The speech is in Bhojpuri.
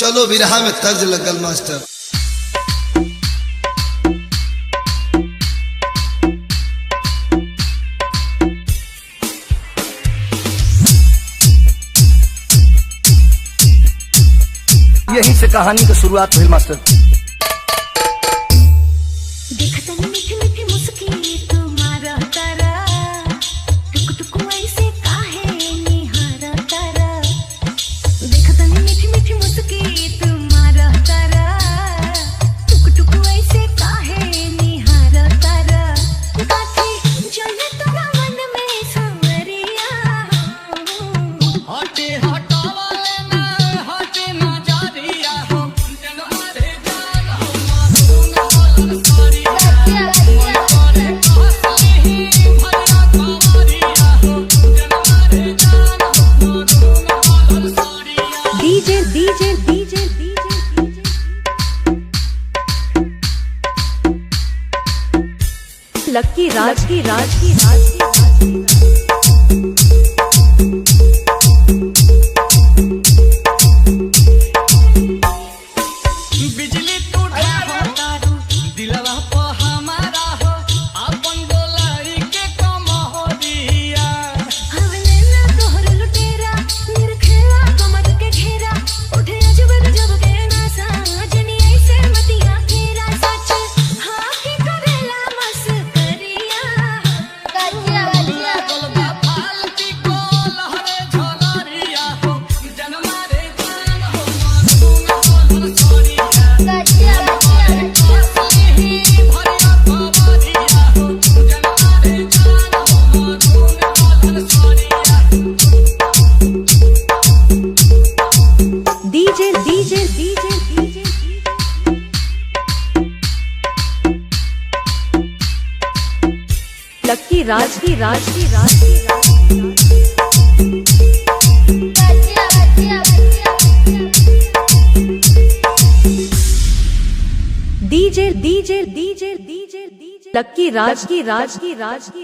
चलो विरहा में तर्ज लगल मास्टर। यहीं से कहानी की शुरुआत हुई मास्टर। लक्की राज की बिजली तू तारू दिलवा पे हमारा हो अपन बोलाई के कम हो दिया हमने ना तोहर लुटेरा निरखेला कमर के घेरा उठे अजब गजब के नासा जनी ऐसे मतिया फेरा सच हाँ की करेला मस करिया गजिया गलबा फालती को लहरे झलरिया हो जनमा रे जान हो मन सोनिया गजिया डीजे लक्की राज की डीजे लक्की राज की